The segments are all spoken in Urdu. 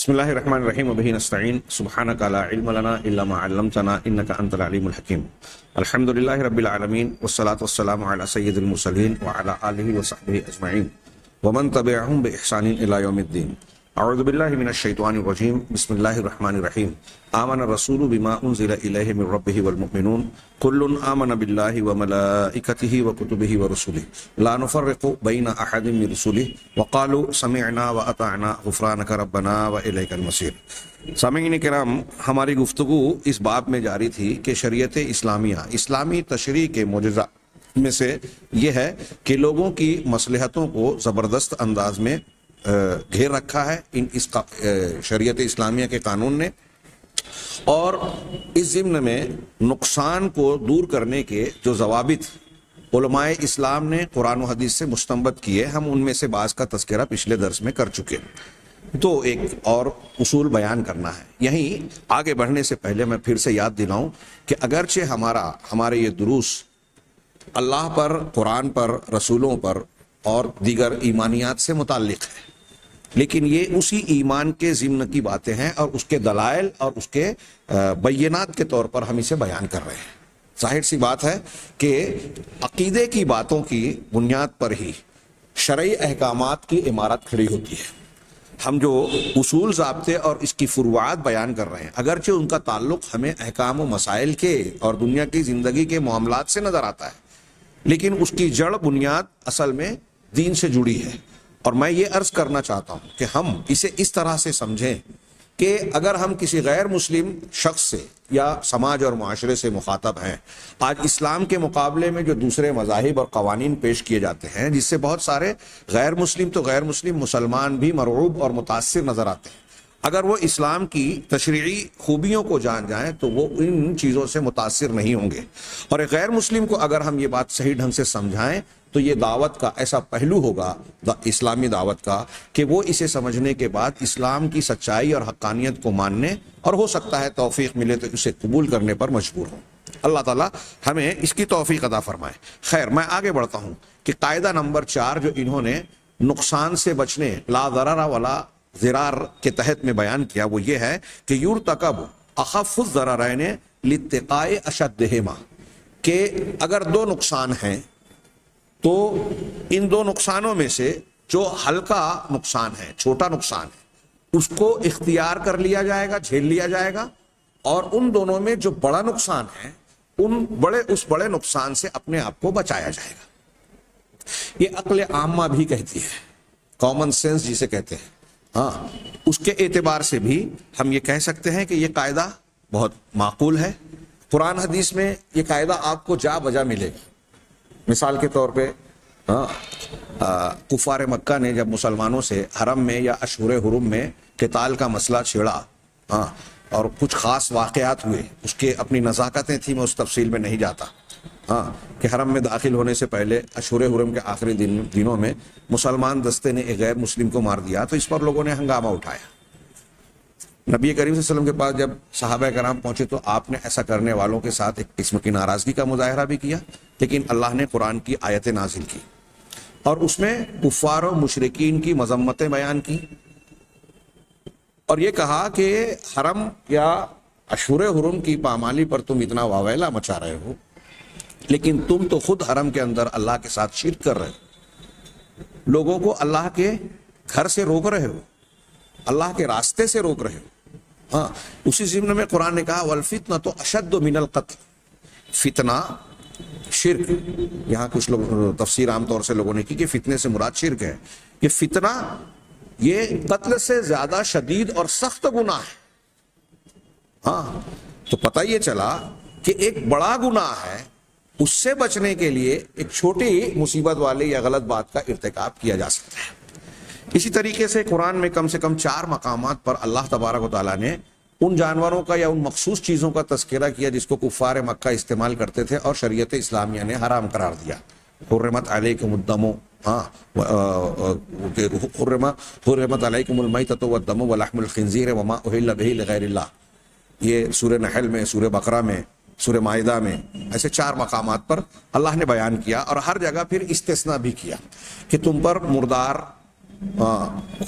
بسم اللہ الرحمن الرحیم وبہ نستعین سبحانک لا علم لنا الا ما علمتنا انک انت العلیم الحکیم الحمد للہ رب العالمین والصلاة والسلام علی سید المرسلین وعلی آلہ وصحبہ اجمعین ومن تبعہم بإحسان الی یوم الدین. اعوذ باللہ من الشیطان الرجیم. بسم اللہ الرحمن الرحیم. آمن الرسول بما انزل الیہ من ربہ والمؤمنون کل آمن باللہ وملائکتہ وکتبہ ورسلہ لا نفرق بین احد من رسلہ وقالوا سمعنا واطعنا غفرانک ربنا والیک المصیر. سامعین کرام، ہماری گفتگو اس باب میں جاری تھی کہ شریعت اسلامیہ اسلامی تشریع کے معجزہ میں سے یہ ہے کہ لوگوں کی مصلحتوں کو زبردست انداز میں گھیر رکھا ہے اس شریعت اسلامیہ کے قانون نے، اور اس ضمن میں نقصان کو دور کرنے کے جو ضوابط علماء اسلام نے قرآن و حدیث سے مستنبط کیے، ہم ان میں سے بعض کا تذکرہ پچھلے درس میں کر چکے. تو ایک اور اصول بیان کرنا ہے. یہیں آگے بڑھنے سے پہلے میں پھر سے یاد دلاؤں کہ اگرچہ ہمارے یہ دروس اللہ پر، قرآن پر، رسولوں پر اور دیگر ایمانیات سے متعلق ہے، لیکن یہ اسی ایمان کے ضمن کی باتیں ہیں اور اس کے دلائل اور اس کے بینات کے طور پر ہم اسے بیان کر رہے ہیں. ظاہر سی بات ہے کہ عقیدے کی باتوں کی بنیاد پر ہی شرعی احکامات کی عمارت کھڑی ہوتی ہے. ہم جو اصول ضابطے اور اس کی فروعات بیان کر رہے ہیں، اگرچہ ان کا تعلق ہمیں احکام و مسائل کے اور دنیا کی زندگی کے معاملات سے نظر آتا ہے، لیکن اس کی جڑ بنیاد اصل میں دین سے جڑی ہے. اور میں یہ عرض کرنا چاہتا ہوں کہ ہم اسے اس طرح سے سمجھیں کہ اگر ہم کسی غیر مسلم شخص سے یا سماج اور معاشرے سے مخاطب ہیں، آج اسلام کے مقابلے میں جو دوسرے مذاہب اور قوانین پیش کیے جاتے ہیں، جس سے بہت سارے غیر مسلم مسلمان بھی مرعوب اور متاثر نظر آتے ہیں، اگر وہ اسلام کی تشریعی خوبیوں کو جان جائیں تو وہ ان چیزوں سے متاثر نہیں ہوں گے. اور ایک غیر مسلم کو اگر ہم یہ بات صحیح ڈھنگ سے سمجھائیں تو یہ دعوت کا ایسا پہلو ہوگا اسلامی دعوت کا کہ وہ اسے سمجھنے کے بعد اسلام کی سچائی اور حقانیت کو ماننے اور ہو سکتا ہے توفیق ملے تو اسے قبول کرنے پر مجبور ہوں. اللہ تعالیٰ ہمیں اس کی توفیق عطا فرمائے. خیر، میں آگے بڑھتا ہوں کہ قاعدہ نمبر 4 جو انہوں نے نقصان سے بچنے لا ضرر ولا ضرار کے تحت میں بیان کیا، وہ یہ ہے کہ یرتکب اخف الضررین لاتقاء اشدہما، کہ اگر دو نقصان ہیں تو ان دو نقصانوں میں سے جو ہلکا نقصان ہے، چھوٹا نقصان ہے، اس کو اختیار کر لیا جائے گا، جھیل لیا جائے گا، اور ان دونوں میں جو بڑا نقصان ہے اس بڑے نقصان سے اپنے آپ کو بچایا جائے گا. یہ عقل عامہ بھی کہتی ہے، کامن سینس جسے کہتے ہیں. ہاں، اس کے اعتبار سے بھی ہم یہ کہہ سکتے ہیں کہ یہ قاعدہ بہت معقول ہے. قرآن حدیث میں یہ قاعدہ آپ کو جا بجا ملے گا. مثال کے طور پہ کفار مکہ نے جب مسلمانوں سے حرم میں یا اشہر حرم میں قتال کا مسئلہ چھیڑا، اور کچھ خاص واقعات ہوئے، اس کے اپنی نزاکتیں تھیں، میں اس تفصیل میں نہیں جاتا، کہ حرم میں داخل ہونے سے پہلے اشہر حرم کے آخری دنوں میں مسلمان دستے نے ایک غیر مسلم کو مار دیا، تو اس پر لوگوں نے ہنگامہ اٹھایا. نبی کریم صلی اللہ علیہ وسلم کے پاس جب صحابہ کرام پہنچے تو آپ نے ایسا کرنے والوں کے ساتھ ایک قسم کی ناراضگی کا مظاہرہ بھی کیا، لیکن اللہ نے قرآن کی آیتیں نازل کی اور اس میں کفار و مشرکین کی مذمتیں بیان کی، اور یہ کہا کہ حرم یا اشہر حرم کی پامالی پر تم اتنا واویلا مچا رہے ہو، لیکن تم تو خود حرم کے اندر اللہ کے ساتھ شرک کر رہے ہو، لوگوں کو اللہ کے گھر سے روک رہے ہو، اللہ کے راستے سے روک رہے ہو. اسی ضمن میں قرآن نے کہا والفتنۃ اشد من القتل، فتنہ شرک. یہاں کچھ لوگ تفسیر عام طور سے لوگوں نے کی کہ فتنے سے مراد شرک ہے. یہ فتنہ یہ قتل سے زیادہ شدید اور سخت گناہ ہے. تو پتہ یہ چلا کہ ایک بڑا گناہ ہے، اس سے بچنے کے لیے ایک چھوٹی مصیبت والی یا غلط بات کا ارتکاب کیا جا سکتا ہے. اسی طریقے سے قرآن میں کم سے کم 4 مقامات پر اللہ تبارک و تعالیٰ نے ان جانوروں کا یا ان مخصوص چیزوں کا تذکرہ کیا جس کو کفار مکہ استعمال کرتے تھے اور شریعت اسلامیہ نے حرام قرار دیا. حرمت علیکم الدم، حرمت علیکم المیتۃ والدم ولحم الخنزیر وما اہل بہ لغیر اللہ. یہ سورہ نحل میں، سورہ بقرہ میں، سورہ مائدہ میں ایسے 4 مقامات پر اللہ نے بیان کیا، اور ہر جگہ پھر استثناء بھی کیا کہ تم پر مردار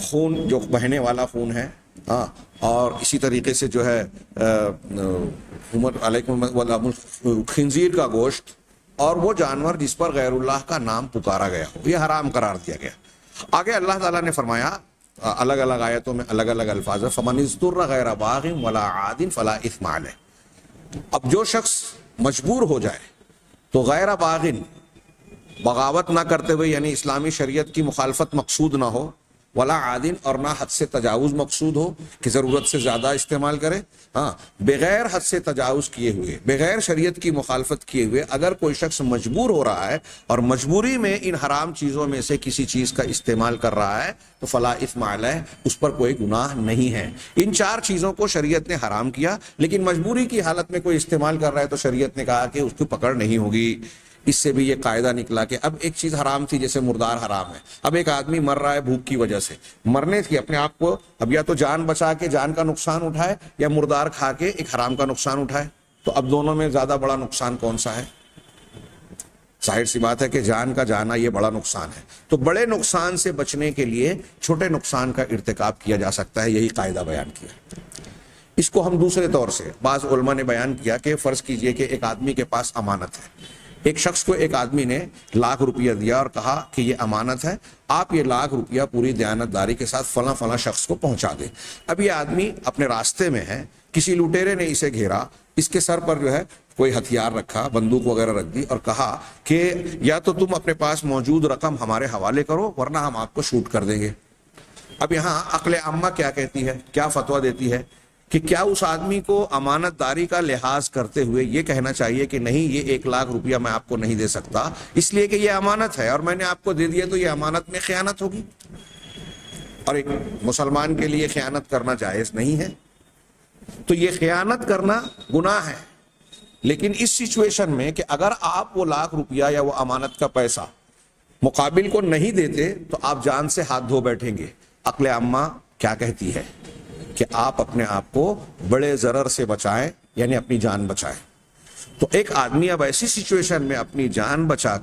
خون جو بہنے والا خون ہے ہاں، اور اسی طریقے سے جو ہے علیکم خنزیر کا گوشت اور وہ جانور جس پر غیر اللہ کا نام پکارا گیا ہو، یہ حرام قرار دیا گیا۔ آگے اللہ تعالیٰ نے فرمایا الگ الگ آیتوں میں الگ الگ الفاظ ہے، فَمَنِ اضْطُرَّ غَيْرَ بَاغٍ وَلَا عَادٍ فَلَا إِثْمَ عَلَيْهِ۔ اب جو شخص مجبور ہو جائے تو غیر باغن، بغاوت نہ کرتے ہوئے، یعنی اسلامی شریعت کی مخالفت مقصود نہ ہو، ولا عادن، اور نہ حد سے تجاوز مقصود ہو کہ ضرورت سے زیادہ استعمال کرے، ہاں، بغیر حد سے تجاوز کیے ہوئے، بغیر شریعت کی مخالفت کیے ہوئے اگر کوئی شخص مجبور ہو رہا ہے اور مجبوری میں ان حرام چیزوں میں سے کسی چیز کا استعمال کر رہا ہے تو فلا اثم علیہ، اس پر کوئی گناہ نہیں ہے۔ ان چار چیزوں کو شریعت نے حرام کیا، لیکن مجبوری کی حالت میں کوئی استعمال کر رہا ہے تو شریعت نے کہا کہ اس کی پکڑ نہیں ہوگی۔ اس سے بھی یہ قاعدہ نکلا کہ اب ایک چیز حرام تھی جیسے مردار حرام ہے، اب ایک آدمی مر رہا ہے بھوک کی وجہ سے، مرنے کی اپنے آپ کو اب یا تو جان بچا کے جان کا نقصان اٹھائے یا مردار کھا کے ایک حرام کا نقصان اٹھائے، تو اب دونوں میں زیادہ بڑا نقصان کون سا ہے؟ ظاہر سی بات ہے کہ جان کا جانا یہ بڑا نقصان ہے۔ تو بڑے نقصان سے بچنے کے لیے چھوٹے نقصان کا ارتکاب کیا جا سکتا ہے، یہی قاعدہ بیان کیا۔ اس کو ہم دوسرے طور سے بعض علماء نے بیان کیا کہ فرض کیجئے کہ ایک آدمی کے پاس امانت ہے، ایک شخص کو ایک آدمی نے ₹1,00,000 دیا اور کہا کہ یہ امانت ہے، آپ یہ ₹1,00,000 پوری دیانتداری کے ساتھ فلاں فلاں شخص کو پہنچا دیں۔ اب یہ آدمی اپنے راستے میں ہے، کسی لٹیرے نے اسے گھیرا، اس کے سر پر جو ہے کوئی ہتھیار رکھا، بندوق وغیرہ رکھ دی اور کہا کہ یا تو تم اپنے پاس موجود رقم ہمارے حوالے کرو ورنہ ہم آپ کو شوٹ کر دیں گے۔ اب یہاں عقل عامہ کیا کہتی ہے، کیا فتویٰ دیتی ہے کہ کیا اس آدمی کو امانت داری کا لحاظ کرتے ہوئے یہ کہنا چاہیے کہ نہیں، یہ ₹1,00,000 میں آپ کو نہیں دے سکتا اس لیے کہ یہ امانت ہے اور میں نے آپ کو دے دیا تو یہ امانت میں خیانت ہوگی، اور ایک مسلمان کے لیے خیانت کرنا جائز نہیں ہے، تو یہ خیانت کرنا گناہ ہے۔ لیکن اس سچویشن میں کہ اگر آپ وہ ₹1,00,000 یا وہ امانت کا پیسہ مقابل کو نہیں دیتے تو آپ جان سے ہاتھ دھو بیٹھیں گے، عقل عامہ کیا کہتی ہے کہ آپ اپنے آپ کو بڑے ضرر سے بچائیں، یعنی اپنی جان بچائیں۔ تو ایک آدمی اب ایسی سچویشن میں اپنی جان بچا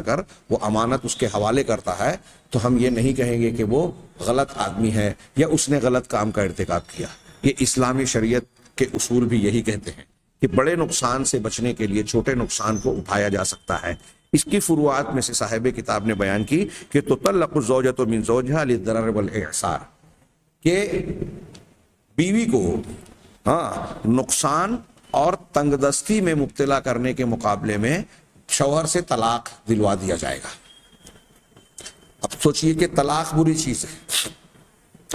کر وہ امانت اس کے حوالے کرتا ہے تو ہم یہ نہیں کہیں گے کہ وہ غلط آدمی ہے یا اس نے غلط کام کا ارتکاب کیا۔ یہ اسلامی شریعت کے اصول بھی یہی کہتے ہیں کہ بڑے نقصان سے بچنے کے لیے چھوٹے نقصان کو اٹھایا جا سکتا ہے۔ اس کی فروعات میں سے صاحب کتاب نے بیان کی کہ تطلق الزوجۃ من زوجها للضرر والاعسار، کہ بیوی کو نقصان اور تنگ دستی میں مبتلا کرنے کے مقابلے میں شوہر سے طلاق دلوا دیا جائے گا۔ اب سوچئے کہ طلاق بری چیز ہے،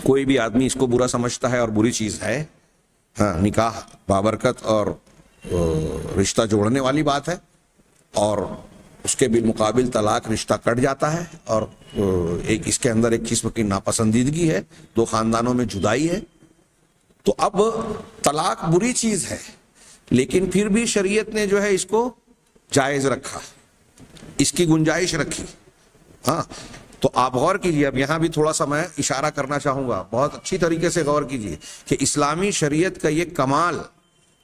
کوئی بھی آدمی اس کو برا سمجھتا ہے اور بری چیز ہے، ہاں، نکاح بابرکت اور رشتہ جوڑنے والی بات ہے، اور اس کے بالمقابل طلاق رشتہ کٹ جاتا ہے اور ایک اس کے اندر ایک قسم کی ناپسندیدگی ہے، دو خاندانوں میں جدائی ہے۔ تو اب طلاق بری چیز ہے لیکن پھر بھی شریعت نے جو ہے اس کو جائز رکھا، اس کی گنجائش رکھی۔ ہاں، تو آپ غور کیجئے، اب یہاں بھی تھوڑا سا میں اشارہ کرنا چاہوں گا، بہت اچھی طریقے سے غور کیجئے کہ اسلامی شریعت کا یہ کمال،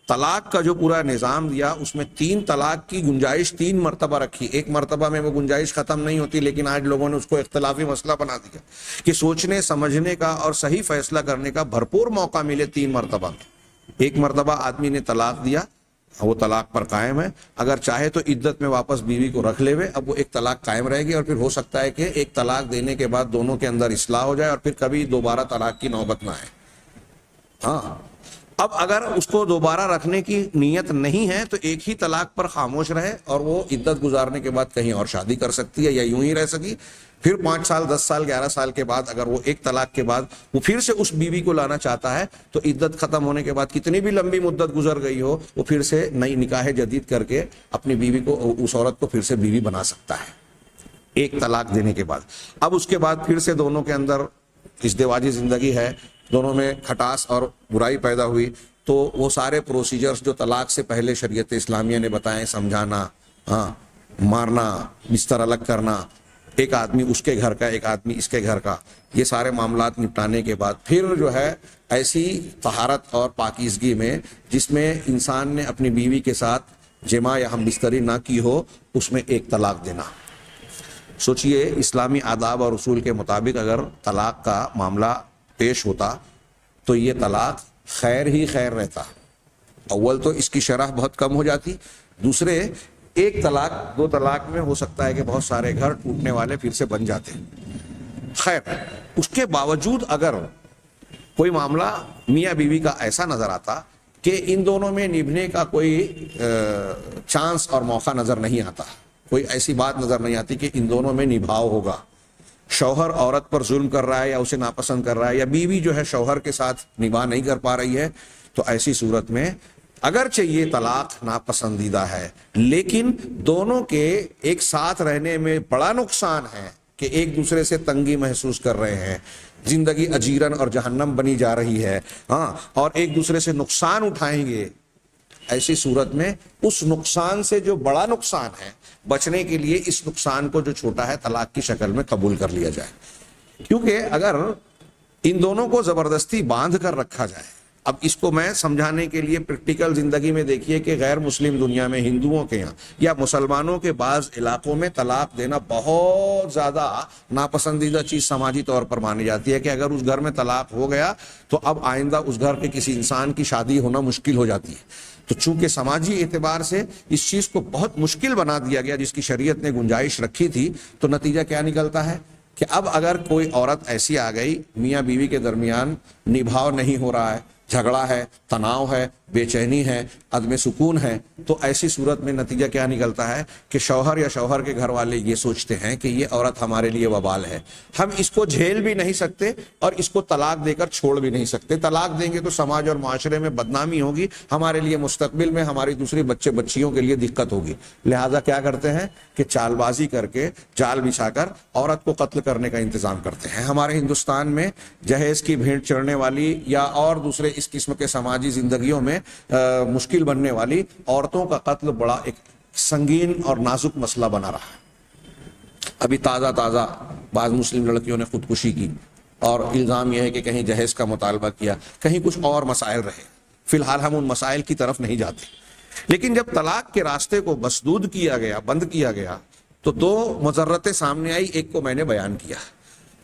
طلاق کا جو پورا نظام دیا اس میں 3 طلاق کی گنجائش 3 مرتبہ رکھی۔ ایک مرتبہ میں وہ گنجائش ختم نہیں ہوتی، لیکن آج لوگوں نے اس کو اختلافی مسئلہ بنا دیا کہ سوچنے سمجھنے کا اور صحیح فیصلہ کرنے کا بھرپور موقع ملے 3 مرتبہ میں۔ ایک مرتبہ آدمی نے طلاق دیا، وہ طلاق پر قائم ہے، اگر چاہے تو عدت میں واپس بیوی کو رکھ لے ہوئے، اب وہ ایک طلاق قائم رہے گی، اور پھر ہو سکتا ہے کہ ایک طلاق دینے کے بعد دونوں کے اندر اصلاح ہو جائے اور پھر کبھی دوبارہ طلاق کی نوبت نہ آئے۔ ہاں، اب اگر اس کو دوبارہ رکھنے کی نیت نہیں ہے تو ایک ہی طلاق پر خاموش رہے اور وہ عدت گزارنے کے بعد کہیں اور شادی کر سکتی ہے یا یوں ہی رہ سکی، پھر 5 سال 10 سال 11 سال کے بعد اگر وہ ایک طلاق کے بعد وہ پھر سے اس بیوی کو لانا چاہتا ہے تو عدت ختم ہونے کے بعد کتنی بھی لمبی مدت گزر گئی ہو وہ پھر سے نئی نکاح جدید کر کے اپنی بیوی کو، اس عورت کو پھر سے بیوی بنا سکتا ہے ایک طلاق دینے کے بعد۔ اب اس کے بعد پھر سے دونوں کے اندر ازدواجی زندگی ہے، دونوں میں کھٹاس اور برائی پیدا ہوئی، تو وہ سارے پروسیجرز جو طلاق سے پہلے شریعت اسلامیہ نے بتائے، سمجھانا، مارنا، بستر الگ کرنا، ایک آدمی اس کے گھر کا ایک آدمی اس کے گھر کا، یہ سارے معاملات نپٹانے کے بعد پھر جو ہے ایسی طہارت اور پاکیزگی میں جس میں انسان نے اپنی بیوی کے ساتھ جماع یا ہم بستری نہ کی ہو، اس میں ایک طلاق دینا۔ سوچئے اسلامی آداب اور اصول کے مطابق اگر طلاق کا معاملہ پیش ہوتا تو یہ طلاق خیر ہی خیر رہتا. اول تو اس کی شرح بہت کم ہو جاتی، دوسرے ایک طلاق دو طلاق میں ہو سکتا ہے کہ بہت سارے گھر ٹوٹنے والے پھر سے بن جاتے. خیر اس کے باوجود اگر کوئی معاملہ میاں بیوی کا ایسا نظر آتا کہ ان دونوں میں نبھنے کا کوئی چانس اور موقع نظر نہیں آتا، کوئی ایسی بات نظر نہیں آتی کہ ان دونوں میں نبھاؤ ہوگا، شوہر عورت پر ظلم کر رہا ہے یا اسے ناپسند کر رہا ہے یا بیوی جو ہے شوہر کے ساتھ نبھا نہیں کر پا رہی ہے، تو ایسی صورت میں اگرچہ یہ طلاق ناپسندیدہ ہے لیکن دونوں کے ایک ساتھ رہنے میں بڑا نقصان ہے کہ ایک دوسرے سے تنگی محسوس کر رہے ہیں، زندگی اجیرن اور جہنم بنی جا رہی ہے، ہاں، اور ایک دوسرے سے نقصان اٹھائیں گے. ایسی صورت میں اس نقصان سے جو بڑا نقصان ہے بچنے کے لیے اس نقصان کو جو چھوٹا ہے طلاق کی شکل میں قبول کر لیا جائے. کیونکہ اگر ان دونوں کو زبردستی باندھ کر رکھا جائے، اب اس کو میں سمجھانے کے لیے پریکٹیکل زندگی میں دیکھیے کہ غیر مسلم دنیا میں ہندوؤں کے یہاں یا مسلمانوں کے بعض علاقوں میں طلاق دینا بہت زیادہ ناپسندیدہ چیز سماجی طور پر مانی جاتی ہے کہ اگر اس گھر میں طلاق ہو گیا تو اب آئندہ اس گھر کے کسی انسان کی شادی ہونا مشکل ہو جاتی ہے. تو چونکہ سماجی اعتبار سے اس چیز کو بہت مشکل بنا دیا گیا جس کی شریعت نے گنجائش رکھی تھی، تو نتیجہ کیا نکلتا ہے کہ اب اگر کوئی عورت ایسی آ گئی میاں بیوی کے درمیان نبھاؤ نہیں ہو رہا ہے، جھگڑا ہے، تناؤ ہے، بے چینی ہے، عدم سکون ہے، تو ایسی صورت میں نتیجہ کیا نکلتا ہے کہ شوہر یا شوہر کے گھر والے یہ سوچتے ہیں کہ یہ عورت ہمارے لیے وبال ہے، ہم اس کو جھیل بھی نہیں سکتے اور اس کو طلاق دے کر چھوڑ بھی نہیں سکتے. طلاق دیں گے تو سماج اور معاشرے میں بدنامی ہوگی، ہمارے لیے مستقبل میں ہماری دوسری بچیوں کے لیے دقت ہوگی. لہٰذا کیا کرتے ہیں کہ چال بازی کر کے جال بچھا کر عورت کو قتل کرنے کا انتظام کرتے ہیں. ہمارے ہندوستان میں جہیز کی بھیڑ چڑھنے والی یا اور دوسرے اس قسم کے سماجی زندگیوں میں مشکل بننے والی عورتوں کا قتل بڑا ایک سنگین اور نازک مسئلہ بنا رہا ہے. ابھی تازہ بعض مسلم لڑکیوں نے خودکشی کی اور الزام یہ ہے کہ کہیں جہیز کا مطالبہ کیا، کہیں کچھ اور مسائل رہے. فی الحال ہم ان مسائل کی طرف نہیں جاتے، لیکن جب طلاق کے راستے کو مسدود کیا گیا، بند کیا گیا، تو دو مضرتیں سامنے آئی. ایک کو میں نے بیان کیا.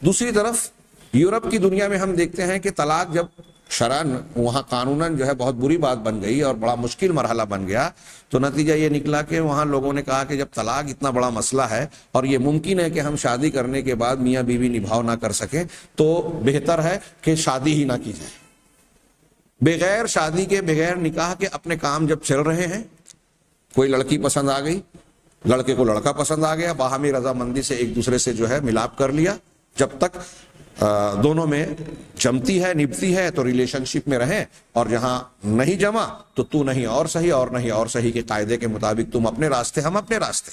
دوسری طرف یورپ کی دنیا میں ہم دیکھتے ہیں کہ طلاق جب شرعاً وہاں قانوناً جو ہے بہت بری بات بن گئی اور بڑا مشکل مرحلہ بن گیا، تو نتیجہ یہ نکلا کہ وہاں لوگوں نے کہا کہ جب طلاق اتنا بڑا مسئلہ ہے اور یہ ممکن ہے کہ ہم شادی کرنے کے بعد میاں بیوی نبھاؤ نہ کر سکیں، تو بہتر ہے کہ شادی ہی نہ کی جائے. بغیر شادی کے، بغیر نکاح کے اپنے کام جب چل رہے ہیں، کوئی لڑکی پسند آ گئی، لڑکے کو لڑکا پسند آ گیا، باہمی رضامندی سے ایک دوسرے سے جو ہے ملاپ کر لیا، جب تک دونوں میں جمتی ہے، نبھتی ہے تو ریلیشن شپ میں رہیں، اور جہاں نہیں جمع تو تو نہیں اور صحیح اور نہیں اور صحیح کے قاعدے کے مطابق تم اپنے راستے ہم اپنے راستے.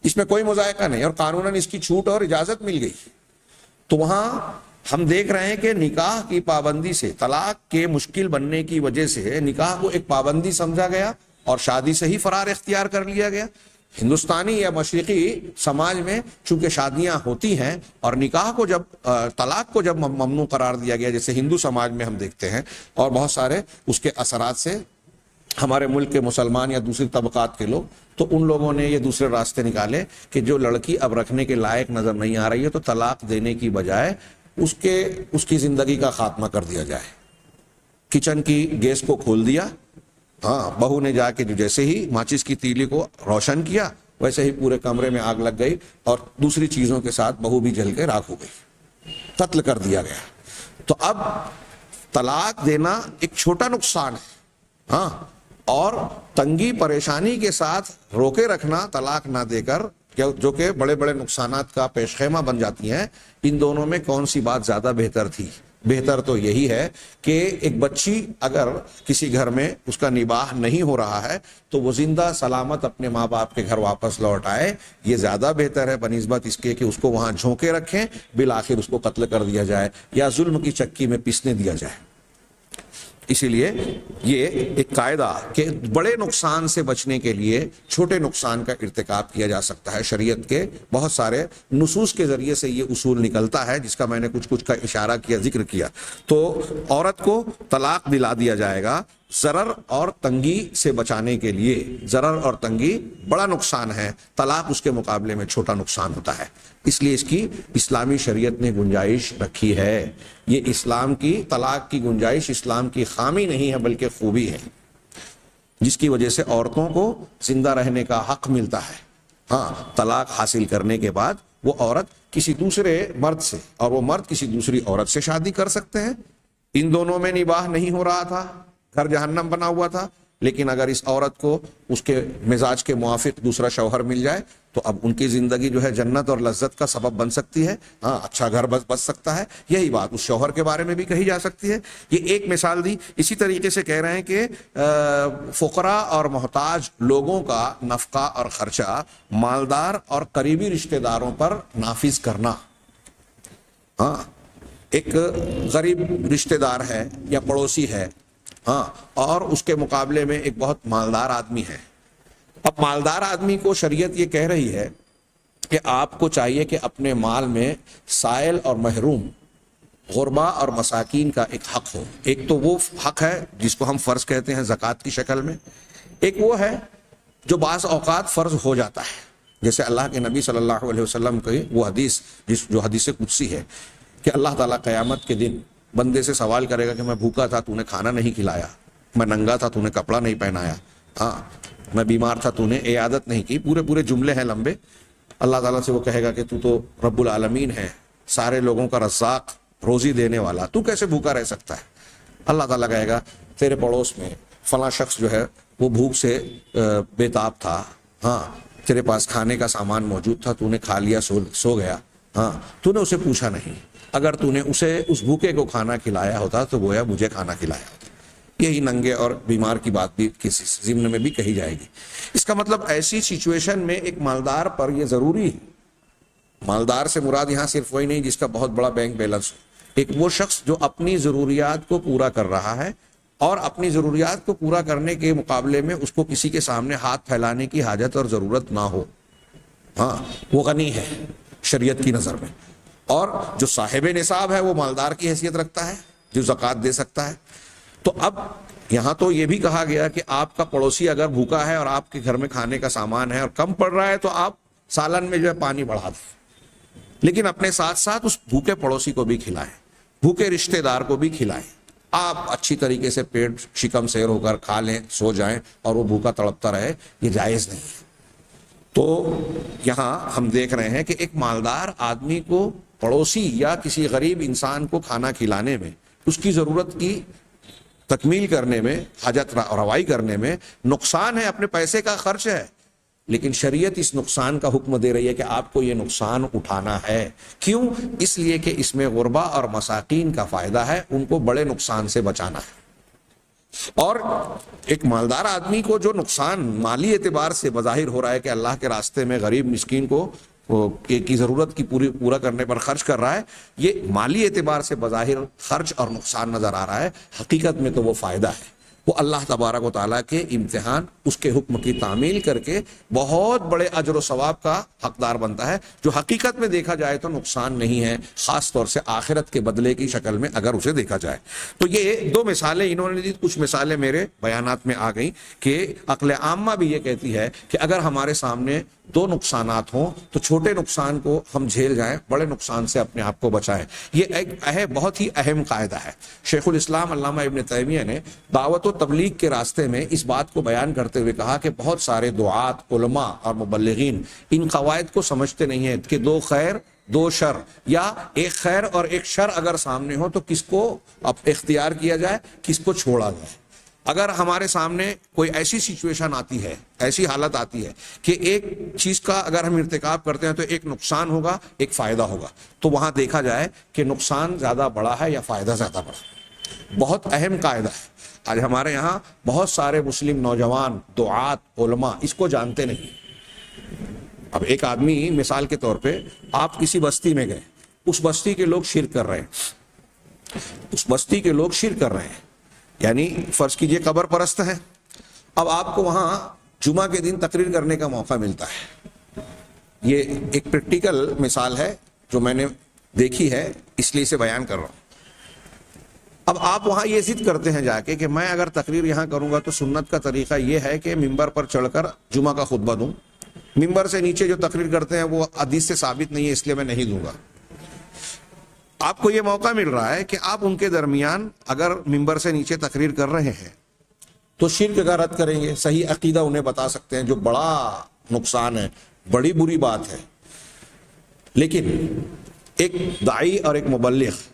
اس میں کوئی مذائقہ نہیں اور قانوناً اس کی چھوٹ اور اجازت مل گئی. تو وہاں ہم دیکھ رہے ہیں کہ نکاح کی پابندی سے، طلاق کے مشکل بننے کی وجہ سے نکاح کو ایک پابندی سمجھا گیا اور شادی سے ہی فرار اختیار کر لیا گیا. ہندوستانی یا مشرقی سماج میں چونکہ شادیاں ہوتی ہیں اور نکاح کو جب طلاق کو جب ممنوع قرار دیا گیا، جیسے ہندو سماج میں ہم دیکھتے ہیں، اور بہت سارے اس کے اثرات سے ہمارے ملک کے مسلمان یا دوسری طبقات کے لوگ، تو ان لوگوں نے یہ دوسرے راستے نکالے کہ جو لڑکی اب رکھنے کے لائق نظر نہیں آ رہی ہے تو طلاق دینے کی بجائے اس کی زندگی کا خاتمہ کر دیا جائے. کچن کی گیس کو کھول دیا، ہاں، بہو نے جا کے جو جیسے ہی ماچس کی تیلی کو روشن کیا ویسے ہی پورے کمرے میں آگ لگ گئی اور دوسری چیزوں کے ساتھ بہو بھی جل کے راکھ ہو گئی، قتل کر دیا گیا. تو اب طلاق دینا ایک چھوٹا نقصان ہے، ہاں، اور تنگی پریشانی کے ساتھ روکے رکھنا طلاق نہ دے کر، جو کہ بڑے بڑے نقصانات کا پیش خیمہ بن جاتی ہیں. ان دونوں میں کون سی بات زیادہ بہتر تھی؟ بہتر تو یہی ہے کہ ایک بچی اگر کسی گھر میں اس کا نباہ نہیں ہو رہا ہے تو وہ زندہ سلامت اپنے ماں باپ کے گھر واپس لوٹ آئے. یہ زیادہ بہتر ہے بنسبت اس کے کہ اس کو وہاں جھونکے رکھیں، بالآخر اس کو قتل کر دیا جائے یا ظلم کی چکی میں پیسنے دیا جائے. اسی لیے یہ ایک قاعدہ کہ بڑے نقصان سے بچنے کے لیے چھوٹے نقصان کا ارتکاب کیا جا سکتا ہے. شریعت کے بہت سارے نصوص کے ذریعے سے یہ اصول نکلتا ہے جس کا میں نے کچھ کا اشارہ کیا، ذکر کیا. تو عورت کو طلاق دلا دیا جائے گا ضرر اور تنگی سے بچانے کے لیے، ضرر اور تنگی بڑا نقصان ہے، طلاق اس کے مقابلے میں چھوٹا نقصان ہوتا ہے، اس لیے اس کی اسلامی شریعت نے گنجائش رکھی ہے۔ یہ اسلام کی طلاق کی گنجائش اسلام کی خامی نہیں ہے بلکہ خوبی ہے، جس کی وجہ سے عورتوں کو زندہ رہنے کا حق ملتا ہے۔ ہاں، طلاق حاصل کرنے کے بعد وہ عورت کسی دوسرے مرد سے اور وہ مرد کسی دوسری عورت سے شادی کر سکتے ہیں۔ ان دونوں میں نباہ نہیں ہو رہا تھا، گھر جہنم بنا ہوا تھا، لیکن اگر اس عورت کو اس کے مزاج کے موافق دوسرا شوہر مل جائے تو اب ان کی زندگی جو ہے جنت اور لذت کا سبب بن سکتی ہے۔ ہاں، اچھا گھر بس سکتا ہے۔ یہی بات اس شوہر کے بارے میں بھی کہی جا سکتی ہے۔ یہ ایک مثال دی۔ اسی طریقے سے کہہ رہے ہیں کہ فقراء اور محتاج لوگوں کا نفقہ اور خرچہ مالدار اور قریبی رشتہ داروں پر نافذ کرنا۔ ہاں، ایک غریب رشتہ دار ہے یا پڑوسی ہے، ہاں، اور اس کے مقابلے میں ایک بہت مالدار آدمی ہے۔ اب مالدار آدمی کو شریعت یہ کہہ رہی ہے کہ آپ کو چاہیے کہ اپنے مال میں سائل اور محروم، غربا اور مساکین کا ایک حق ہو۔ ایک تو وہ حق ہے جس کو ہم فرض کہتے ہیں زکوٰۃ کی شکل میں، ایک وہ ہے جو بعض اوقات فرض ہو جاتا ہے، جیسے اللہ کے نبی صلی اللہ علیہ وسلم کی وہ حدیث جو حدیث قدسی ہے کہ اللہ تعالیٰ قیامت کے دن بندے سے سوال کرے گا کہ میں بھوکا تھا تو نے کھانا نہیں کھلایا، میں ننگا تھا تو نے کپڑا نہیں پہنایا، ہاں، میں بیمار تھا تو نے عیادت نہیں کی، پورے جملے ہیں لمبے۔ اللہ تعالیٰ سے وہ کہے گا کہ تو تو رب العالمین ہے، سارے لوگوں کا رزاق، روزی دینے والا، تو کیسے بھوکا رہ سکتا ہے؟ اللہ تعالیٰ کہے گا تیرے پڑوس میں فلاں شخص جو ہے وہ بھوک سے بے تاب تھا، ہاں، تیرے پاس کھانے کا سامان موجود تھا، تو نے کھا لیا، سو گیا، ہاں، تو نے اسے پوچھا نہیں، اگر تو نے اسے اس بھوکے کو کھانا کھلایا ہوتا تو گویا مجھے کھانا کھلایا ہوتا۔ یہی ننگے اور بیمار کی بات بھی کسی ضمن میں بھی کہی جائے گی۔ اس کا مطلب ایسی سچویشن میں ایک مالدار پر یہ ضروری ہے۔ مالدار سے مراد یہاں صرف وہی نہیں جس کا بہت بڑا بینک بیلنس ہو، ایک وہ شخص جو اپنی ضروریات کو پورا کر رہا ہے اور اپنی ضروریات کو پورا کرنے کے مقابلے میں اس کو کسی کے سامنے ہاتھ پھیلانے کی حاجت اور ضرورت نہ ہو، ہاں، وہ غنی ہے شریعت کی نظر میں۔ اور جو صاحب نصاب ہے وہ مالدار کی حیثیت رکھتا ہے جو زکوٰۃ دے سکتا ہے۔ تو اب یہاں تو یہ بھی کہا گیا کہ آپ کا پڑوسی اگر بھوکا ہے اور آپ کے گھر میں کھانے کا سامان ہے اور کم پڑ رہا ہے تو آپ سالن میں جو ہے پانی بڑھا دیں، لیکن اپنے ساتھ ساتھ اس بھوکے پڑوسی کو بھی کھلائیں، بھوکے رشتہ دار کو بھی کھلائیں۔ آپ اچھی طریقے سے پیٹ شکم سیر ہو کر کھا لیں، سو جائیں اور وہ بھوکا تڑپتا رہے، یہ جائز نہیں ہے۔ تو یہاں ہم دیکھ رہے ہیں کہ ایک مالدار آدمی کو پڑوسی یا کسی غریب انسان کو کھانا کھلانے میں، اس کی ضرورت کی تکمیل کرنے میں، حاجت روائی کرنے میں نقصان ہے، اپنے پیسے کا خرچ ہے، لیکن شریعت اس نقصان کا حکم دے رہی ہے کہ آپ کو یہ نقصان اٹھانا ہے۔ کیوں؟ اس لیے کہ اس میں غربا اور مساکین کا فائدہ ہے، ان کو بڑے نقصان سے بچانا ہے۔ اور ایک مالدار آدمی کو جو نقصان مالی اعتبار سے بظاہر ہو رہا ہے کہ اللہ کے راستے میں غریب مسکین کو کی ضرورت کی پورا کرنے پر خرچ کر رہا ہے، یہ مالی اعتبار سے بظاہر خرچ اور نقصان نظر آ رہا ہے، حقیقت میں تو وہ فائدہ ہے۔ وہ اللہ تبارک و تعالیٰ کے امتحان، اس کے حکم کی تعمیل کر کے بہت بڑے اجر و ثواب کا حقدار بنتا ہے، جو حقیقت میں دیکھا جائے تو نقصان نہیں ہے، خاص طور سے آخرت کے بدلے کی شکل میں اگر اسے دیکھا جائے۔ تو یہ دو مثالیں انہوں نے دی، کچھ مثالیں میرے بیانات میں آ گئیں کہ عقل عامہ بھی یہ کہتی ہے کہ اگر ہمارے سامنے دو نقصانات ہوں تو چھوٹے نقصان کو ہم جھیل جائیں، بڑے نقصان سے اپنے آپ کو بچائیں۔ یہ ایک بہت ہی اہم قاعدہ ہے۔ شیخ الاسلام علامہ ابن تیمیہ نے دعوت و تبلیغ کے راستے میں اس بات کو بیان کرتے ہوئے کہا کہ بہت سارے دعات، علماء اور مبلغین ان قواعد کو سمجھتے نہیں ہیں کہ دو خیر دو شر، یا ایک خیر اور ایک شر اگر سامنے ہو تو کس کو اب اختیار کیا جائے، کس کو چھوڑا جائے۔ اگر ہمارے سامنے کوئی ایسی سچویشن آتی ہے، ایسی حالت آتی ہے کہ ایک چیز کا اگر ہم ارتکاب کرتے ہیں تو ایک نقصان ہوگا، ایک فائدہ ہوگا، تو وہاں دیکھا جائے کہ نقصان زیادہ بڑا ہے یا فائدہ زیادہ بڑا ہے۔ بہت اہم قاعدہ ہے۔ آج ہمارے یہاں بہت سارے مسلم نوجوان، دعات، علماء اس کو جانتے نہیں۔ اب ایک آدمی مثال کے طور پہ آپ کسی بستی میں گئے، اس بستی کے لوگ شرک کر رہے ہیں، اس بستی کے لوگ شرک کر رہے ہیں، یعنی فرض کیجئے قبر پرست ہیں۔ اب آپ کو وہاں جمعہ کے دن تقریر کرنے کا موقع ملتا ہے۔ یہ ایک پریکٹیکل مثال ہے جو میں نے دیکھی ہے، اس لیے اسے بیان کر رہا ہوں۔ اب آپ وہاں یہ ضد کرتے ہیں جا کے کہ میں اگر تقریر یہاں کروں گا تو سنت کا طریقہ یہ ہے کہ ممبر پر چڑھ کر جمعہ کا خطبہ دوں، ممبر سے نیچے جو تقریر کرتے ہیں وہ حدیث سے ثابت نہیں ہے، اس لیے میں نہیں دوں گا۔ آپ کو یہ موقع مل رہا ہے کہ آپ ان کے درمیان اگر ممبر سے نیچے تقریر کر رہے ہیں تو شرک کا رد کریں گے، صحیح عقیدہ انہیں بتا سکتے ہیں، جو بڑا نقصان ہے، بڑی بری بات ہے۔ لیکن ایک داعی اور ایک مبلغ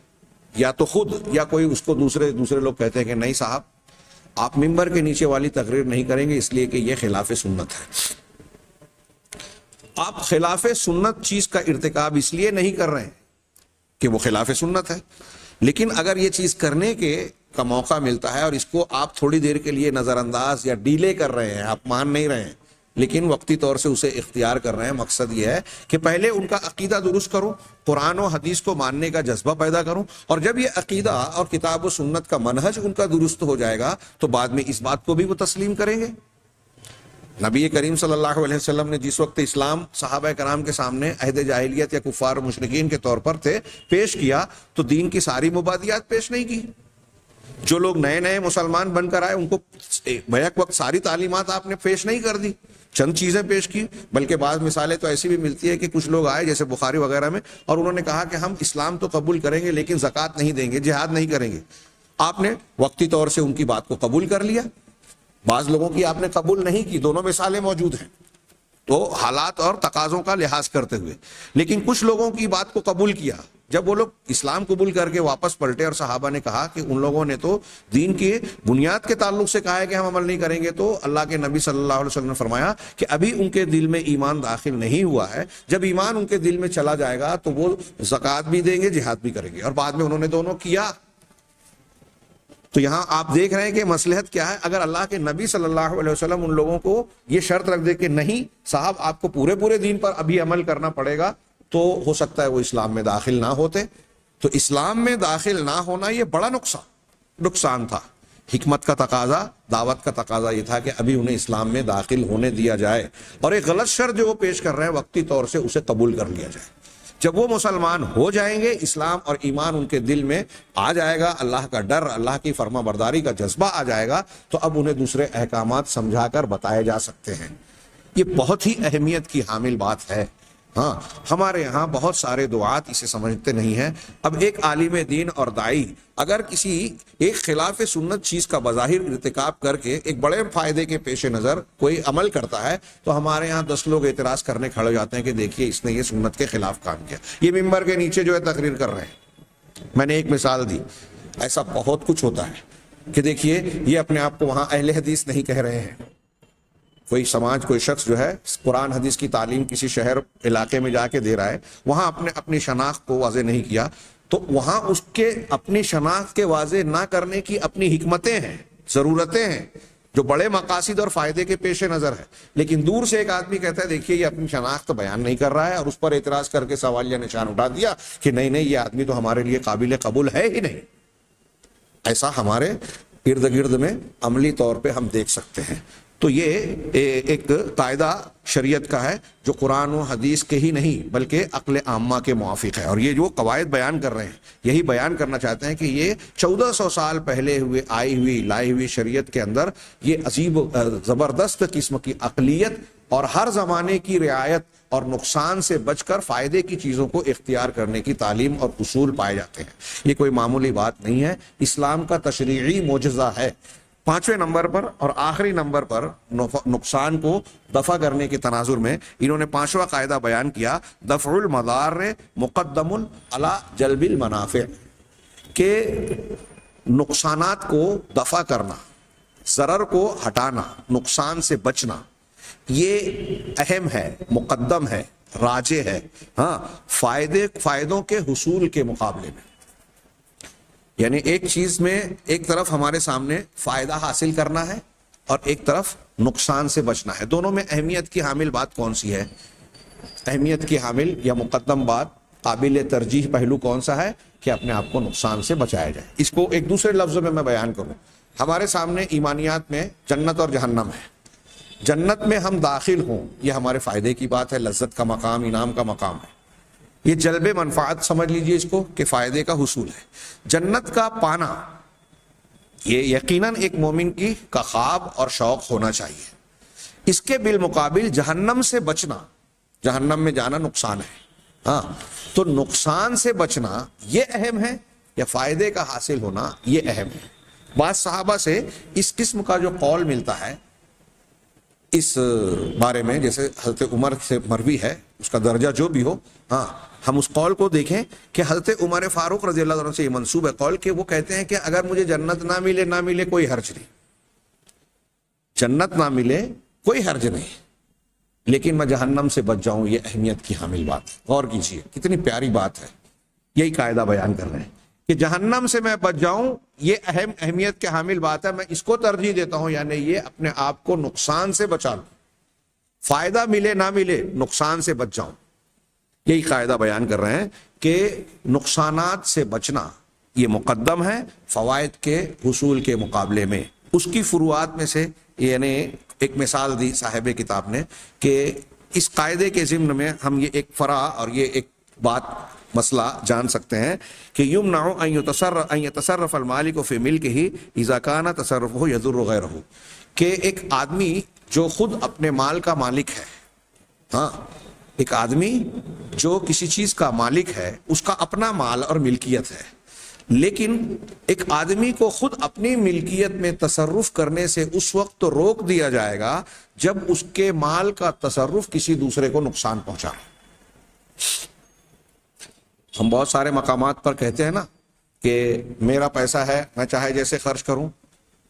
یا تو خود یا کوئی اس کو دوسرے لوگ کہتے ہیں کہ نہیں صاحب آپ ممبر کے نیچے والی تقریر نہیں کریں گے، اس لیے کہ یہ خلاف سنت ہے۔ آپ خلاف سنت چیز کا ارتکاب اس لیے نہیں کر رہے ہیں کہ وہ خلاف سنت ہے، لیکن اگر یہ چیز کرنے کا موقع ملتا ہے اور اس کو آپ تھوڑی دیر کے لیے نظر انداز یا ڈیلے کر رہے ہیں، آپ مان نہیں رہے ہیں لیکن وقتی طور سے اسے اختیار کر رہے ہیں، مقصد یہ ہے کہ پہلے ان کا عقیدہ درست کروں، قرآن و حدیث کو ماننے کا جذبہ پیدا کروں، اور جب یہ عقیدہ اور کتاب و سنت کا منہج ان کا درست ہو جائے گا تو بعد میں اس بات کو بھی وہ تسلیم کریں گے۔ نبی کریم صلی اللہ علیہ وسلم نے جس وقت اسلام صحابہ کرام کے سامنے عہد جاہلیت یا کفار و مشرکین کے طور پر تھے پیش کیا تو دین کی ساری مبادیات پیش نہیں کی۔ جو لوگ نئے نئے مسلمان بن کر آئے ان کو بیک وقت ساری تعلیمات آپ نے پیش نہیں کر دی، چند چیزیں پیش کی، بلکہ بعض مثالیں تو ایسی بھی ملتی ہے کہ کچھ لوگ آئے جیسے بخاری وغیرہ میں اور انہوں نے کہا کہ ہم اسلام تو قبول کریں گے لیکن زکوٰۃ نہیں دیں گے، جہاد نہیں کریں گے۔ آپ نے وقتی طور سے ان کی بات کو قبول کر لیا، بعض لوگوں کی آپ نے قبول نہیں کی، دونوں مثالیں موجود ہیں تو حالات اور تقاضوں کا لحاظ کرتے ہوئے۔ لیکن کچھ لوگوں کی بات کو قبول کیا، جب وہ لوگ اسلام قبول کر کے واپس پلٹے اور صحابہ نے کہا کہ ان لوگوں نے تو دین کی بنیاد کے تعلق سے کہا ہے کہ ہم عمل نہیں کریں گے، تو اللہ کے نبی صلی اللہ علیہ وسلم نے فرمایا کہ ابھی ان کے دل میں ایمان داخل نہیں ہوا ہے، جب ایمان ان کے دل میں چلا جائے گا تو وہ زکوٰۃ بھی دیں گے، جہاد بھی کریں گے، اور بعد میں انہوں نے دونوں کیا۔ تو یہاں آپ دیکھ رہے ہیں کہ مصلحت کیا ہے۔ اگر اللہ کے نبی صلی اللہ علیہ وسلم ان لوگوں کو یہ شرط رکھ دے کہ نہیں صاحب آپ کو پورے دین پر ابھی عمل کرنا پڑے گا، تو ہو سکتا ہے وہ اسلام میں داخل نہ ہوتے۔ تو اسلام میں داخل نہ ہونا یہ بڑا نقصان تھا۔ حکمت کا تقاضا، دعوت کا تقاضا یہ تھا کہ ابھی انہیں اسلام میں داخل ہونے دیا جائے، اور ایک غلط شرط جو وہ پیش کر رہے ہیں وقتی طور سے اسے قبول کر لیا جائے۔ جب وہ مسلمان ہو جائیں گے، اسلام اور ایمان ان کے دل میں آ جائے گا، اللہ کا ڈر، اللہ کی فرما برداری کا جذبہ آ جائے گا، تو اب انہیں دوسرے احکامات سمجھا کر بتائے جا سکتے ہیں۔ یہ بہت ہی اہمیت کی حامل بات ہے۔ ہاں، ہمارے یہاں بہت سارے دعات اسے سمجھتے نہیں ہیں۔ اب ایک عالم دین اور داعی اگر کسی ایک خلاف سنت چیز کا بظاہر ارتکاب کر کے ایک بڑے فائدے کے پیش نظر کوئی عمل کرتا ہے تو ہمارے یہاں 10 لوگ اعتراض کرنے کھڑے ہو جاتے ہیں کہ دیکھیے اس نے یہ سنت کے خلاف کام کیا، یہ ممبر کے نیچے جو ہے تقریر کر رہے ہیں۔ میں نے ایک مثال دی، ایسا بہت کچھ ہوتا ہے کہ دیکھیے یہ اپنے آپ کو وہاں اہل حدیث نہیں کہہ رہے ہیں، کوئی سماج، کوئی شخص جو ہے قرآن حدیث کی تعلیم کسی شہر علاقے میں جا کے دے رہا ہے، وہاں اپنی شناخت کو واضح نہیں کیا، تو وہاں اس کے اپنی شناخت کے واضح نہ کرنے کی اپنی حکمتیں ہیں، ضرورتیں ہیں، جو بڑے مقاصد اور فائدے کے پیش نظر ہے۔ لیکن دور سے ایک آدمی کہتا ہے دیکھیے یہ اپنی شناخت بیان نہیں کر رہا ہے، اور اس پر اعتراض کر کے سوالیہ نشان اٹھا دیا کہ نہیں یہ آدمی تو ہمارے لیے قابل قبول ہے ہی نہیں۔ ایسا ہمارے ارد گرد میں عملی طور پہ ہم دیکھ سکتے ہیں۔ تو یہ ایک قاعدہ شریعت کا ہے جو قرآن و حدیث کے ہی نہیں بلکہ عقل عامہ کے موافق ہے، اور یہ جو قواعد بیان کر رہے ہیں یہی بیان کرنا چاہتے ہیں کہ یہ 1400 سال پہلے لائی ہوئی شریعت کے اندر یہ عجیب زبردست قسم کی عقلیت اور ہر زمانے کی رعایت اور نقصان سے بچ کر فائدے کی چیزوں کو اختیار کرنے کی تعلیم اور اصول پائے جاتے ہیں۔ یہ کوئی معمولی بات نہیں ہے، اسلام کا تشریعی معجزہ ہے۔ 5ویں نمبر پر اور آخری نمبر پر نقصان کو دفع کرنے کے تناظر میں انہوں نے 5واں قاعدہ بیان کیا، دفع المضار مقدم علی جلب المنافع، کہ نقصانات کو دفع کرنا، ضرر کو ہٹانا، نقصان سے بچنا، یہ اہم ہے، مقدم ہے، راجح ہے، ہاں، فائدوں کے حصول کے مقابلے میں۔ یعنی ایک چیز میں ایک طرف ہمارے سامنے فائدہ حاصل کرنا ہے اور ایک طرف نقصان سے بچنا ہے، دونوں میں اہمیت کی حامل بات کون سی ہے؟ اہمیت کی حامل یا مقدم بات، قابل ترجیح پہلو کون سا ہے کہ اپنے آپ کو نقصان سے بچایا جائے۔ اس کو ایک دوسرے لفظوں میں بیان کروں، ہمارے سامنے ایمانیات میں جنت اور جہنم ہے۔ جنت میں ہم داخل ہوں یہ ہمارے فائدے کی بات ہے، لذت کا مقام، انعام کا مقام ہے، یہ جلب منفعت سمجھ لیجئے اس کو کہ فائدے کا حصول ہے۔ جنت کا پانا یہ یقیناً ایک مومن کا خواب اور شوق ہونا چاہیے. اس کے بالمقابل جہنم سے بچنا، جہنم میں جانا نقصان ہے. ہاں، تو نقصان سے بچنا یہ اہم ہے یا فائدے کا حاصل ہونا یہ اہم ہے. بعض صحابہ سے اس قسم کا جو قول ملتا ہے اس بارے میں، جیسے حضرت عمر سے مروی ہے، اس کا درجہ جو بھی ہو، ہاں ہم اس قول کو دیکھیں کہ حضرت عمر فاروق رضی اللہ عنہ سے یہ منسوب ہے قول کہ وہ کہتے ہیں کہ اگر مجھے جنت نہ ملے کوئی حرج نہیں، جنت نہ ملے کوئی حرج نہیں، لیکن میں جہنم سے بچ جاؤں یہ اہمیت کی حامل بات ہے. غور کیجئے کتنی پیاری بات ہے. یہی قاعدہ بیان کر رہے ہیں کہ جہنم سے میں بچ جاؤں یہ اہمیت کے حامل بات ہے. میں اس کو ترجیح دیتا ہوں، یعنی یہ اپنے آپ کو نقصان سے بچا لوں، فائدہ ملے نہ ملے نقصان سے بچ جاؤں. یہی قاعدہ بیان کر رہے ہیں کہ نقصانات سے بچنا یہ مقدم ہے فوائد کے حصول کے مقابلے میں. اس کی فروعات میں سے یعنی ایک مثال دی صاحب کتاب نے کہ اس قاعدے کے ضمن میں ہم یہ ایک فرع اور یہ ایک بات مسئلہ جان سکتے ہیں کہ یمنع ان یتصرف المالک فی ملکہ اذا کان تصرفہ یضر غیرہ، کہ ایک آدمی جو خود اپنے مال کا مالک ہے، ہاں ایک آدمی جو کسی چیز کا مالک ہے، اس کا اپنا مال اور ملکیت ہے، لیکن ایک آدمی کو خود اپنی ملکیت میں تصرف کرنے سے اس وقت تو روک دیا جائے گا جب اس کے مال کا تصرف کسی دوسرے کو نقصان پہنچا. ہم بہت سارے مقامات پر کہتے ہیں نا کہ میرا پیسہ ہے میں چاہے جیسے خرچ کروں.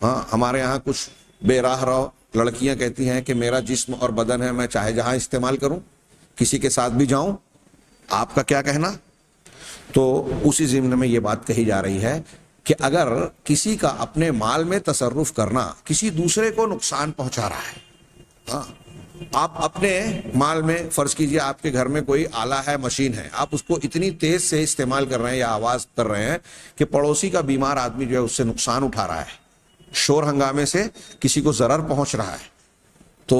ہاں ہمارے یہاں کچھ بے راہ رو لڑکیاں کہتی ہیں کہ میرا جسم اور بدن ہے میں چاہے جہاں استعمال کروں، کسی کے ساتھ بھی جاؤں. آپ کا کیا کہنا؟ تو اسی ضمن میں یہ بات کہی جا رہی ہے کہ اگر کسی کا اپنے مال میں تصرف کرنا کسی دوسرے کو نقصان پہنچا رہا ہے، ہاں آپ اپنے مال میں فرض کیجئے آپ کے گھر میں کوئی آلہ ہے، مشین ہے، آپ اس کو اتنی تیز سے استعمال کر رہے ہیں یا آواز کر رہے ہیں کہ پڑوسی کا بیمار آدمی جو ہے اس سے نقصان اٹھا رہا ہے، شور ہنگامے سے کسی کو ضرر پہنچ رہا ہے. تو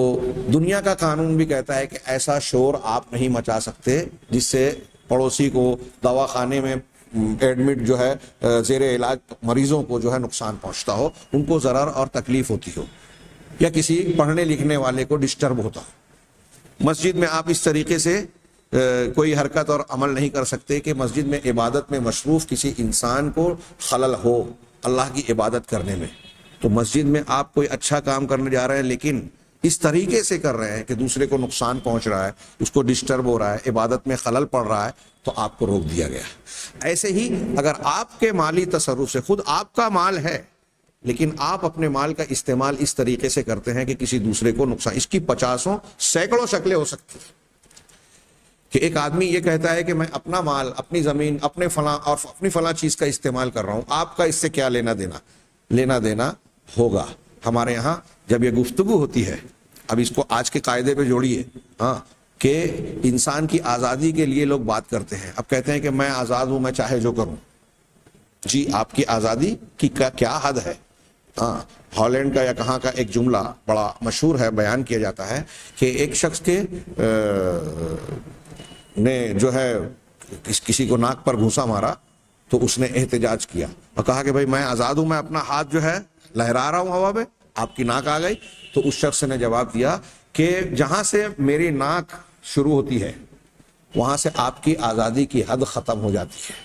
دنیا کا قانون بھی کہتا ہے کہ ایسا شور آپ نہیں مچا سکتے جس سے پڑوسی کو دواخانے میں ایڈمٹ جو ہے زیر علاج مریضوں کو جو ہے نقصان پہنچتا ہو، ان کو ضرر اور تکلیف ہوتی ہو، یا کسی پڑھنے لکھنے والے کو ڈسٹرب ہوتا ہو. مسجد میں آپ اس طریقے سے کوئی حرکت اور عمل نہیں کر سکتے کہ مسجد میں عبادت میں مصروف کسی انسان کو خلل ہو اللہ کی عبادت کرنے میں. تو مسجد میں آپ کوئی اچھا کام کرنے جا رہے ہیں لیکن اس طریقے سے کر رہے ہیں کہ دوسرے کو نقصان پہنچ رہا ہے، اس کو ڈسٹرب ہو رہا ہے، عبادت میں خلل پڑ رہا ہے، تو آپ کو روک دیا گیا. ایسے ہی اگر آپ کے مالی تصرف سے، خود آپ کا مال ہے لیکن آپ اپنے مال کا استعمال اس طریقے سے کرتے ہیں کہ کسی دوسرے کو نقصان، اس کی 50 سینکڑوں شکلیں ہو سکتی ہیں. کہ ایک آدمی یہ کہتا ہے کہ میں اپنا مال، اپنی زمین، اپنے فلاں اور اپنی فلاں چیز کا استعمال کر رہا ہوں، آپ کا اس سے کیا لینا دینا ہوگا. ہمارے یہاں جب یہ گفتگو ہوتی ہے، اب اس کو آج کے قاعدے پہ جوڑیے، ہاں کہ انسان کی آزادی کے لیے لوگ بات کرتے ہیں. اب کہتے ہیں کہ میں آزاد ہوں، میں چاہے جو کروں. جی آپ کی آزادی کی کیا حد ہے؟ ہاں ہالینڈ کا یا کہاں کا ایک جملہ بڑا مشہور ہے، بیان کیا جاتا ہے کہ ایک شخص کے نے جو ہے کسی کو ناک پر گھونسا مارا تو اس نے احتجاج کیا اور کہا کہ بھائی میں آزاد ہوں، میں اپنا ہاتھ جو ہے لہرا رہا ہوں ہوا میں، آپ کی ناک آ گئی. تو اس شخص نے جواب دیا کہ جہاں سے میری ناک شروع ہوتی ہے وہاں سے آپ کی آزادی کی حد ختم ہو جاتی ہے.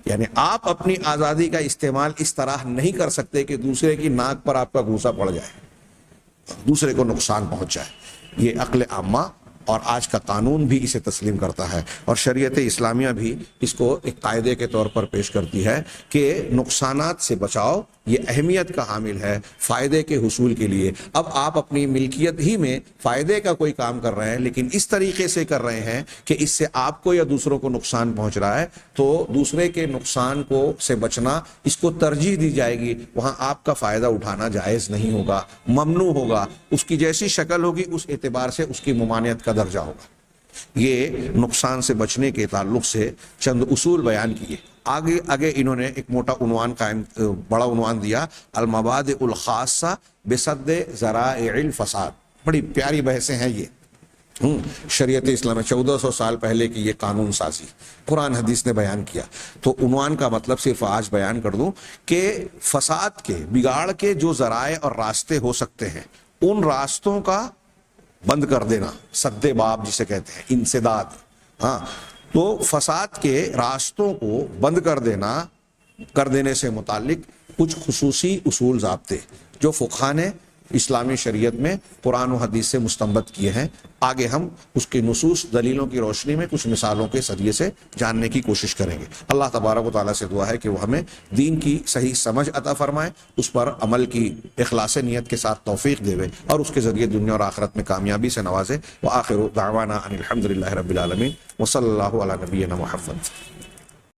یعنی آپ اپنی آزادی کا استعمال اس طرح نہیں کر سکتے کہ دوسرے کی ناک پر آپ کا گھونسا پڑ جائے، دوسرے کو نقصان پہنچ جائے. یہ عقل عامہ اور آج کا قانون بھی اسے تسلیم کرتا ہے، اور شریعت اسلامیہ بھی اس کو ایک قاعدے کے طور پر پیش کرتی ہے کہ نقصانات سے بچاؤ یہ اہمیت کا حامل ہے فائدے کے حصول کے لیے. اب آپ اپنی ملکیت ہی میں فائدے کا کوئی کام کر رہے ہیں لیکن اس طریقے سے کر رہے ہیں کہ اس سے آپ کو یا دوسروں کو نقصان پہنچ رہا ہے، تو دوسرے کے نقصان کو سے بچنا اس کو ترجیح دی جائے گی. وہاں آپ کا فائدہ اٹھانا جائز نہیں ہوگا، ممنوع ہوگا. اس کی جیسی شکل ہوگی اس اعتبار سے اس کی ممانعت کا درجہ ہوگا. یہ نقصان سے بچنے کے تعلق سے چند اصول بیان کیے. آگے انہوں نے ایک موٹا عنوان بڑا عنوان دیا، المبادئ الخاصہ بسد ذرائع الفساد. بڑی پیاری بحثیں ہیں یہ. شریعت اسلام 1400 سال پہلے کی یہ قانون سازی قرآن حدیث نے بیان کیا. تو عنوان کا مطلب صرف آج بیان کر دوں کہ فساد کے، بگاڑ کے جو ذرائع اور راستے ہو سکتے ہیں ان راستوں کا بند کر دینا، سد باب جسے کہتے ہیں، انسداد. ہاں، تو فساد کے راستوں کو بند کر دینے سے متعلق کچھ خصوصی اصول ضابطے جو فقہا نے اسلامی شریعت میں قرآن و حدیث سے مستنبط کیے ہیں. آگے ہم اس کے نصوص دلیلوں کی روشنی میں کچھ مثالوں کے ذریعے سے جاننے کی کوشش کریں گے. اللہ تبارک و تعالیٰ سے دعا ہے کہ وہ ہمیں دین کی صحیح سمجھ عطا فرمائے، اس پر عمل کی اخلاص نیت کے ساتھ توفیق دے اور اس کے ذریعے دنیا اور آخرت میں کامیابی سے نوازے. وآخر دعوانا ان الحمد للہ رب العالمین وصلی اللہ علی نبینا محمد.